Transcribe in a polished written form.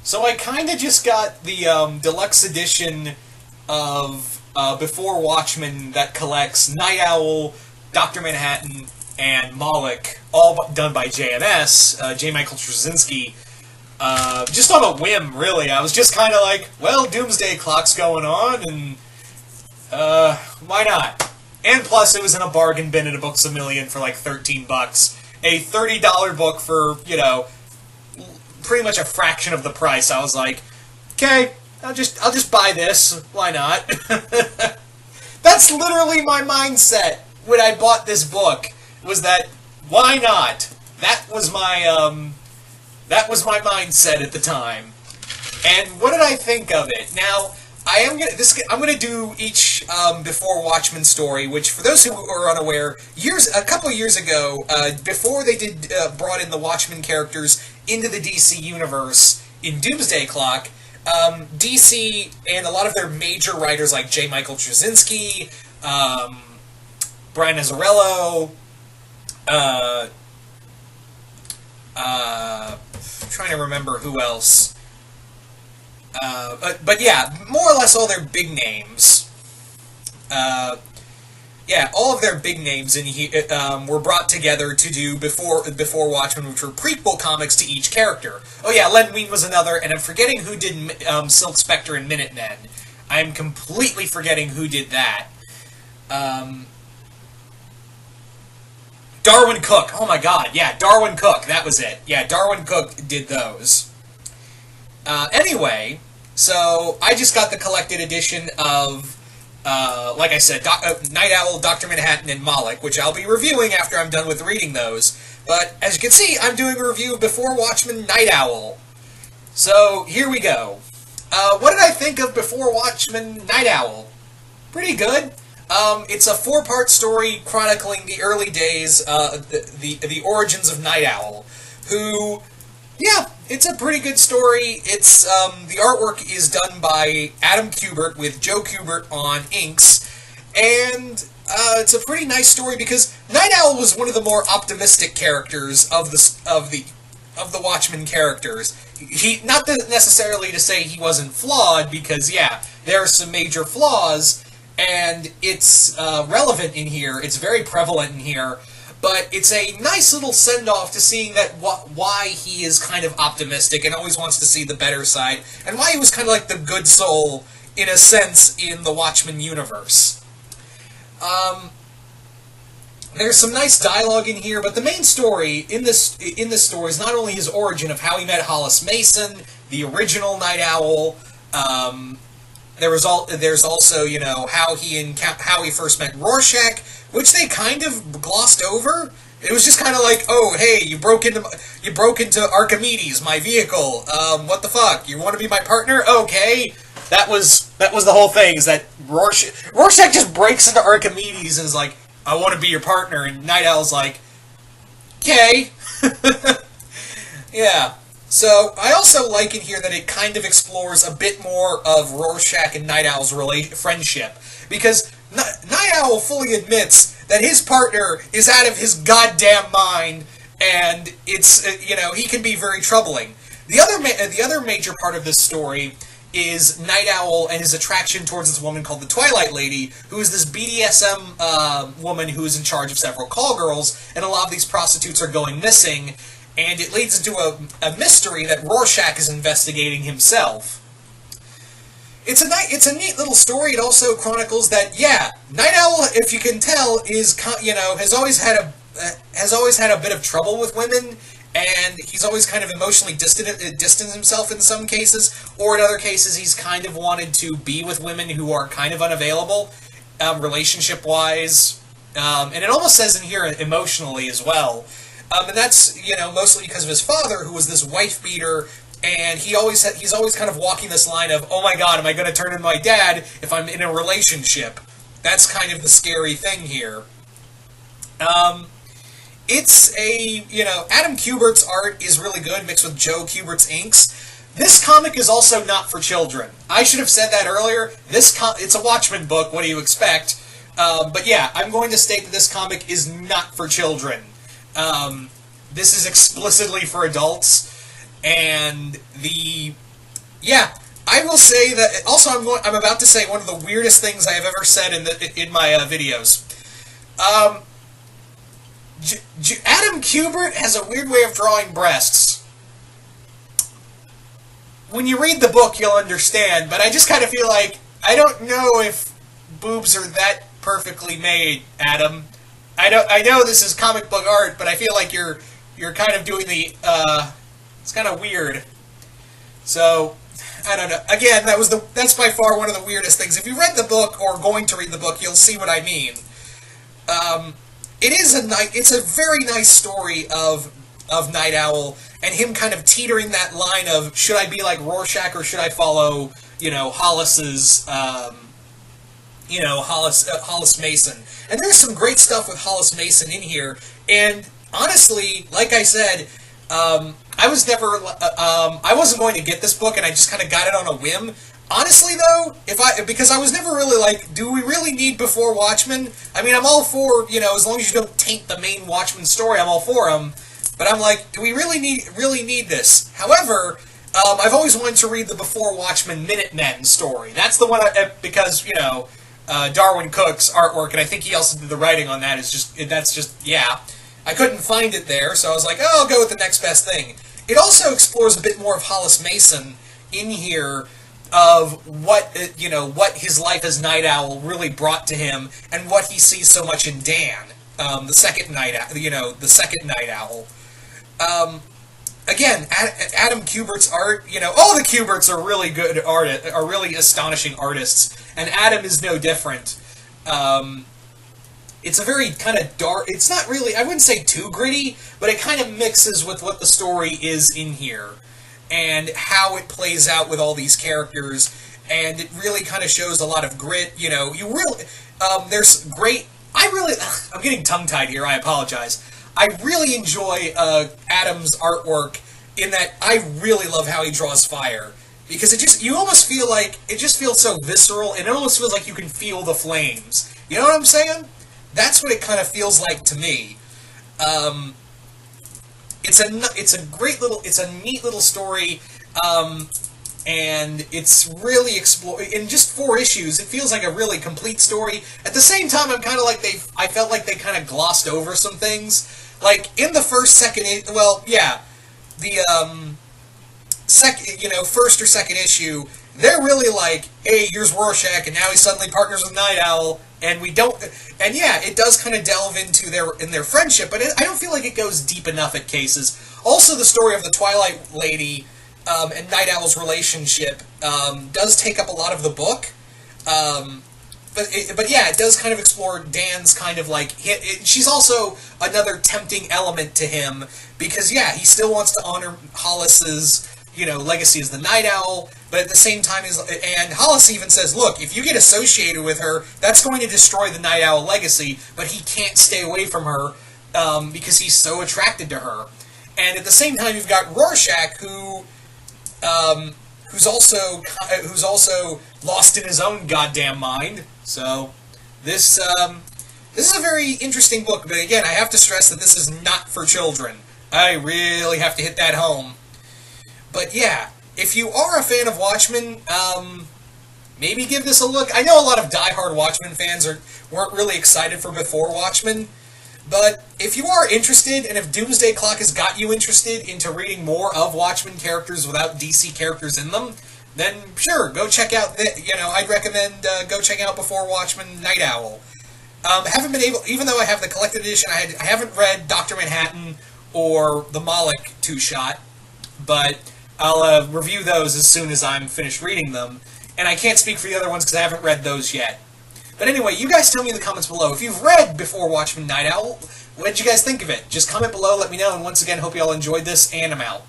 So I kind of just got the deluxe edition of Before Watchmen that collects Nite Owl, Dr. Manhattan, and Moloch, all done by JMS, J. Michael Straczynski. Just on a whim, really. I was just kind of like, well, Doomsday Clock's going on, and why not? And plus, it was in a bargain bin at a Books A Million for like $13. A $30 book for, pretty much a fraction of the price. I was like, okay, I'll just buy this. Why not? That's literally my mindset when I bought this book. Was that why not? That was my mindset at the time. And what did I think of it? Now, I'm gonna do each Before Watchmen story, which for those who are unaware, a couple of years ago, before they brought in the Watchmen characters into the DC universe in Doomsday Clock, DC and a lot of their major writers like J. Michael Straczynski, Brian Azzarello, trying to remember who else. But yeah, more or less all their big names. All of their big names were brought together to do Before Watchmen, which were prequel comics to each character. Oh yeah, Len Wein was another, and I'm forgetting who did Silk Spectre and Minutemen. I'm completely forgetting who did that. Darwin Cook. Oh my god, yeah, Darwin Cook. That was it. Yeah, Darwin Cook did those. Anyway, so I just got the collected edition of, like I said, Nite Owl, Dr. Manhattan, and Moloch, which I'll be reviewing after I'm done with reading those. But, as you can see, I'm doing a review of Before Watchmen Nite Owl. So, here we go. What did I think of Before Watchmen Nite Owl? Pretty good. It's a 4-part story chronicling the early days, the origins of Nite Owl, who... Yeah, it's a pretty good story. It's the artwork is done by Adam Kubert with Joe Kubert on inks, and it's a pretty nice story because Nite Owl was one of the more optimistic characters of the Watchmen characters. He not necessarily to say he wasn't flawed, because yeah, there are some major flaws, and it's relevant in here. It's very prevalent in here. But it's a nice little send-off to seeing that why he is kind of optimistic and always wants to see the better side, and why he was kind of like the good soul, in a sense, in the Watchmen universe. There's some nice dialogue in here, but the main story in this story is not only his origin of how he met Hollis Mason, the original Nite Owl. There's also how he first met Rorschach, which they kind of glossed over. It was just kind of like, oh hey, you broke into Archimedes, my vehicle. What the fuck? You want to be my partner? Okay. That was the whole thing. Is that Rorschach just breaks into Archimedes and is like, I want to be your partner, and Nite Owl's like, okay. Yeah. So, I also like in here that it kind of explores a bit more of Rorschach and Nite Owl's friendship. Because Nite Owl fully admits that his partner is out of his goddamn mind, and it's, he can be very troubling. The other major part of this story is Nite Owl and his attraction towards this woman called the Twilight Lady, who is this BDSM woman who is in charge of several call girls, and a lot of these prostitutes are going missing. And it leads into a mystery that Rorschach is investigating himself. It's a neat little story. It also chronicles that, yeah, Nite Owl, if you can tell, is has always had a bit of trouble with women, and he's always kind of emotionally distanced himself in some cases, or in other cases he's kind of wanted to be with women who are kind of unavailable, relationship-wise, and it almost says in here emotionally as well. And that's, mostly because of his father, who was this wife-beater, and he's always kind of walking this line of, oh my god, am I going to turn into my dad if I'm in a relationship? That's kind of the scary thing here. It's Adam Kubert's art is really good, mixed with Joe Kubert's inks. This comic is also not for children. I should have said that earlier. It's a Watchmen book, what do you expect? But yeah, I'm going to state that this comic is not for children. This is explicitly for adults, and the Yeah, I will say that. Also, I'm about to say one of the weirdest things I have ever said in my videos. Um, Adam Kubert has a weird way of drawing breasts. When you read the book, you'll understand, but I just kind of feel like I don't know if boobs are that perfectly made, Adam. I know this is comic book art, but I feel like you're kind of doing the it's kind of weird. So I don't know. Again, that's by far one of the weirdest things. If you read the book or going to read the book, you'll see what I mean. It's a very nice story of Nite Owl and him kind of teetering that line of should I be like Rorschach or should I follow Hollis's Hollis Mason. And there's some great stuff with Hollis Mason in here. And honestly, like I said, I wasn't going to get this book, and I just kind of got it on a whim. Honestly, though, because I was never really like, do we really need Before Watchmen? I mean, I'm all for, as long as you don't taint the main Watchmen story, I'm all for them. But I'm like, do we really need this? However, I've always wanted to read the Before Watchmen Minutemen story. That's the one because Darwin Cook's artwork, and I think he also did the writing on that. I couldn't find it there, so I was like, oh, I'll go with the next best thing. It also explores a bit more of Hollis Mason in here, of what his life as Nite Owl really brought to him, and what he sees so much in Dan, the second Nite Owl. Again, Adam Kubert's art, all the Kuberts are really good are really astonishing artists, and Adam is no different. It's a very kind of dark, it's not really, I wouldn't say too gritty, but it kind of mixes with what the story is in here, and how it plays out with all these characters, and it really kind of shows a lot of grit, there's great, I'm getting tongue-tied here, I apologize. I really enjoy Adam's artwork in that I really love how he draws fire. Because you almost feel like, it just feels so visceral, and it almost feels like you can feel the flames. You know what I'm saying? That's what it kind of feels like to me. It's a neat little story, and it's really in just 4 issues, it feels like a really complete story. At the same time, I felt like they kind of glossed over some things. Like, in the first or second issue, they're really like, hey, here's Rorschach, and now he's suddenly partners with Nite Owl, and it does kind of delve into their friendship, but I don't feel like it goes deep enough at cases. Also, the story of the Twilight Lady and Nite Owl's relationship does take up a lot of the book. It does kind of explore Dan's kind of like... she's also another tempting element to him, because, he still wants to honor Hollis's, legacy as the Nite Owl, but at the same time, and Hollis even says, look, if you get associated with her, that's going to destroy the Nite Owl legacy, but he can't stay away from her because he's so attracted to her. And at the same time, you've got Rorschach, who's also lost in his own goddamn mind. So this is a very interesting book, but again, I have to stress that this is not for children. I really have to hit that home. But yeah, if you are a fan of Watchmen, maybe give this a look. I know a lot of diehard Watchmen fans weren't really excited for Before Watchmen, but if you are interested, and if Doomsday Clock has got you interested into reading more of Watchmen characters without DC characters in them, then sure, go check out I'd recommend go check out Before Watchmen Nite Owl. Haven't been able, even though I have the collected edition, I haven't read Dr. Manhattan or the Moloch two-shot, but I'll review those as soon as I'm finished reading them, and I can't speak for the other ones because I haven't read those yet. But anyway, you guys tell me in the comments below, if you've read Before Watchmen Nite Owl, what did you guys think of it? Just comment below, let me know, and once again, hope you all enjoyed this, and I'm out.